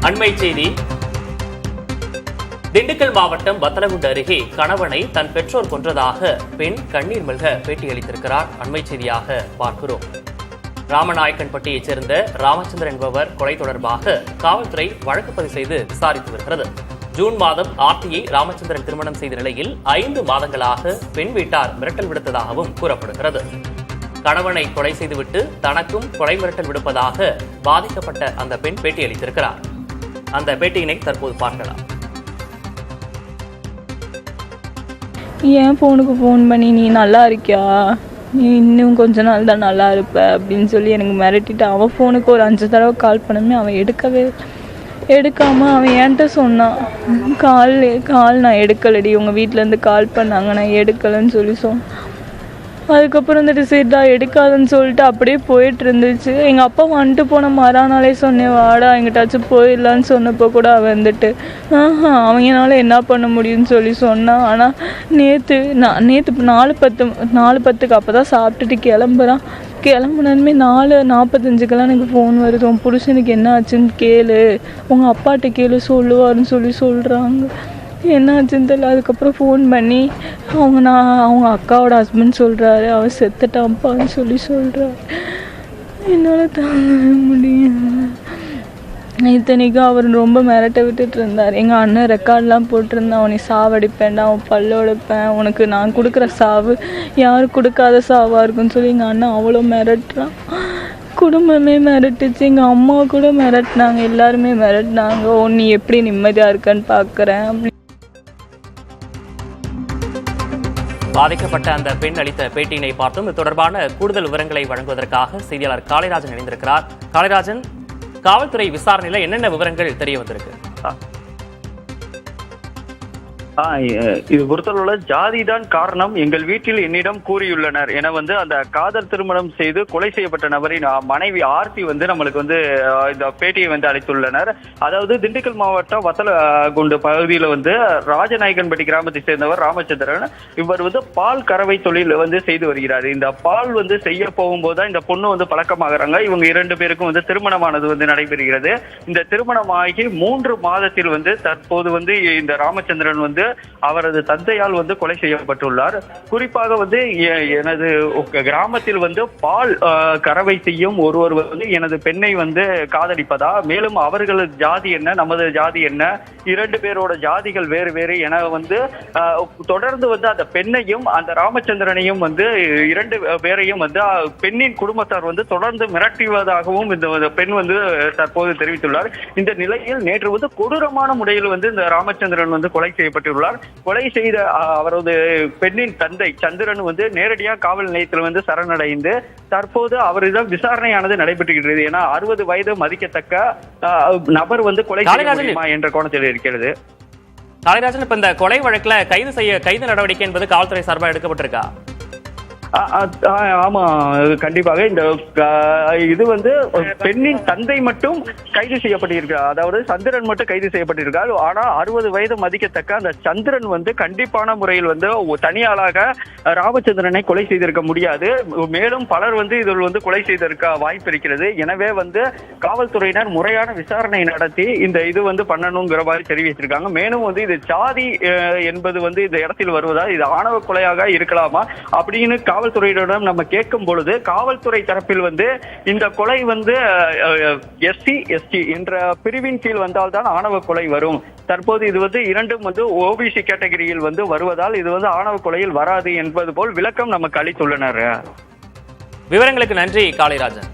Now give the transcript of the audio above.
அண்மை செய்தி. திண்டுக்கல் மாவட்டம் வத்தலகுண்டு அருகே கணவனை தன் பெற்றோர் கொன்றதாக பெண் கண்ணீர் மல்க பேட்டியளித்திருக்கிறார். அண்மை செய்தியாக பார்க்கிறோம். ராமநாயக்கன்பட்டியைச் சேர்ந்த ராமச்சந்திரன் என்பவர் கொலை தொடர்பாக காவல்துறை வழக்கு பதிவு செய்து விசாரித்து வருகிறது. ஜூன் மாதம் ஆர்த்தியை ராமச்சந்திரன் திருமணம் செய்த நிலையில் 5 மாதங்களாக பெண் வீட்டார் மிரட்டல் விடுத்ததாகவும் கூறப்படுகிறது. கணவனை கொலை செய்துவிட்டு தனக்கும் கொலை மிரட்டல் விடுப்பதாக பாதிக்கப்பட்ட அந்த பெண் பேட்டியளித்திருக்கிறார். அந்த பேட்டியினை தற்போது பார்க்கலாம். என் ஃபோனுக்கு ஃபோன் பண்ணி நீ நல்லா இருக்கியா, நீ இன்னும் கொஞ்ச நாள் தான் நல்லா இருப்ப அப்படின்னு சொல்லி எனக்கு மிரட்டிட்டு அவன் ஃபோனுக்கு ஒரு 5 தடவை கால் பண்ணமே அவன் எடுக்காமல் அவன் என்கிட்ட சொன்னான், கால் நான் எடுக்கலடி, உங்கள் வீட்டிலேருந்து கால் பண்ணாங்க நான் எடுக்கலைன்னு சொல்லி சொன்னான். அதுக்கப்புறம் வந்துட்டு சரிடா எடுக்காதுன்னு சொல்லிட்டு அப்படியே போயிட்டு இருந்துச்சு. எங்கள் அப்பா வந்துட்டு போன மறுநாளே சொன்னேன் வாடா எங்கிட்டாச்சும் போயிடலான்னு சொன்னப்போ கூட அவன் வந்துட்டு அவங்கனால என்ன பண்ண முடியும்னு சொல்லி சொன்னான். ஆனால் நேற்று 4:10 அப்போ தான் சாப்பிட்டுட்டு கிளம்புனதுமே 4:45 எனக்கு ஃபோன் வருது, உன் புருஷனுக்கு என்ன ஆச்சுன்னு கேளு, உங்கள் அப்பாட்ட கேளு சொல்லுவாருன்னு சொல்கிறாங்க. என்ன ஆச்சுன்னு தெரியல. அதுக்கப்புறம் ஃபோன் பண்ணி அவங்க அக்காவோட ஹஸ்பண்ட் சொல்கிறாரு அவன் செத்துட்டான்ப்பான்னு சொல்கிறாரு. என்னால் தாங்க முடியும். இத்தனைக்கும் அவர் ரொம்ப மிரட்ட விட்டுட்டு இருந்தார். எங்கள் அண்ணன் ரெக்கார்ட்லாம் போட்டிருந்தான், அவனை சாவடிப்பேன்டா, அவன் பல்லோடைப்பேன், உனக்கு நான் கொடுக்குற சாவு யாரும் கொடுக்காத சாவாக இருக்குன்னு சொல்லி எங்கள் அண்ணன் அவ்வளோ மிரட்டுறான். குடும்பமே மிரட்டுச்சு, எங்கள் அம்மா கூட மிரட்டினாங்க, எல்லாருமே மிரட்டினாங்க. நீ எப்படி நிம்மதியாக இருக்கன்னு பார்க்குறேன் அப்படி. பாதிக்கப்பட்ட அந்த பெண் அளித்த பேட்டியினை பார்த்தும் இது தொடர்பான கூடுதல் விவரங்களை வழங்குவதற்காக செய்தியாளர் காளிராஜன் இணைந்திருக்கிறார். காளிராஜன், காவல்துறை விசாரணையில் என்னென்ன விவரங்கள் தெரிய வந்திருக்கு? இது பொறுத்தளவுல ஜாதிதான் காரணம், எங்கள் வீட்டில் என்னிடம் கூறியுள்ளனர் என அந்த காதல் திருமணம் செய்து கொலை செய்யப்பட்ட நபரின் மனைவி ஆர்த்தி நம்மளுக்கு இந்த பேட்டியை அளித்துள்ளனர். அதாவது திண்டுக்கல் மாவட்டம் வத்தலகுண்டு பகுதியில் ராஜநாயக்கன்பட்டி கிராமத்தை சேர்ந்தவர் ராமச்சந்திரன். இவர் பால் கறவை தொழில் செய்து வருகிறார். இந்த பால் செய்ய போகும்போது இந்த பொண்ணு பழக்கமாகறாங்க. இவங்க 2 பேருக்கும் திருமணமானது நடைபெறுகிறது. இந்த திருமணமாகி 3 மாதத்தில் தற்போது இந்த ராமச்சந்திரன் அவரது தந்தையால் கொலை செய்யப்பட்டுள்ளார். குறிப்பாக எனது கிராமத்தில் பால் கறவை செய்யும் ஒருவர் எனது பெண்ணை காதலிப்பதா, மேலும் அவர்களது ஜாதி என்ன நமது ஜாதி என்ன, 2 பேரோட ஜாதிகள் வேறு வேறு என தொடர்ந்து அந்த பெண்ணையும் அந்த ராமச்சந்திரனையும் 2 பேரையும் பெண்ணின் குடும்பத்தார் தொடர்ந்து மிரட்டுவதாகவும் இந்த பெண் தற்போது தெரிவித்துள்ளார். இந்த நிலையில் நேற்று கொடூரமான முறையில் இந்த ராமச்சந்திரன் கொலை செய்யப்பட்டுள்ளார். கொலை செய்த அவரது பெண்ணின் தந்தை சந்திரன் நேரடியாக காவல் நிலையத்தில் சரணடைந்து தற்போது அவரிடம் விசாரணையானது நடைபெற்றுகிறது. ஏன்னா 60 வயது மதிக்கத்தக்க நபர் கொலை செய்ய என்ற கோணத்தில் இருக்கிறது. காளிராஜன், இப்ப இந்த கொலை வழக்குல கைது நடவடிக்கை என்பது காவல்துறை சார்பாக எடுக்கப்பட்டிருக்கா? ஆமா, கண்டிப்பாக. இந்த இது பெண்ணின் தந்தை மட்டும் கைது செய்யப்பட்டிருக்கிறார். அதாவது சந்திரன் மட்டும் கைது செய்யப்பட்டிருக்கார். ஆனா 60 வயது மதிக்கத்தக்க அந்த சந்திரன் கண்டிப்பான முறையில் தனியாளாக ராமச்சந்திரனை கொலை செய்திருக்க முடியாது. மேலும் பலர் இதில் கொலை செய்திருக்க வாய்ப்பு இருக்கிறது. எனவே காவல்துறையினர் முறையான விசாரணை நடத்தி இந்த இது பண்ணணுங்கிற மாதிரி தெரிவிச்சிருக்காங்க. மேலும் இது ஜாதி என்பது இந்த இடத்தில் வருவதால் இது ஆணவ கொலையாக இருக்கலாமா அப்படின்னு காவல்துறையிடம் நம்ம கேட்கும் பொழுது காவல்துறை தரப்பில் இந்த கொலை SC ST என்ற பிரிவின் கீழ் வந்தால்தான் ஆணவ கொலை வரும். தற்போது இது இரண்டும் OBC கேட்டகரியில் வருவதால் இது ஆணவ கொலையில் வராது என்பது போல் விளக்கம் நமக்கு அளித்துள்ளனர். விவரங்களுக்கு நன்றி காளிராஜன்.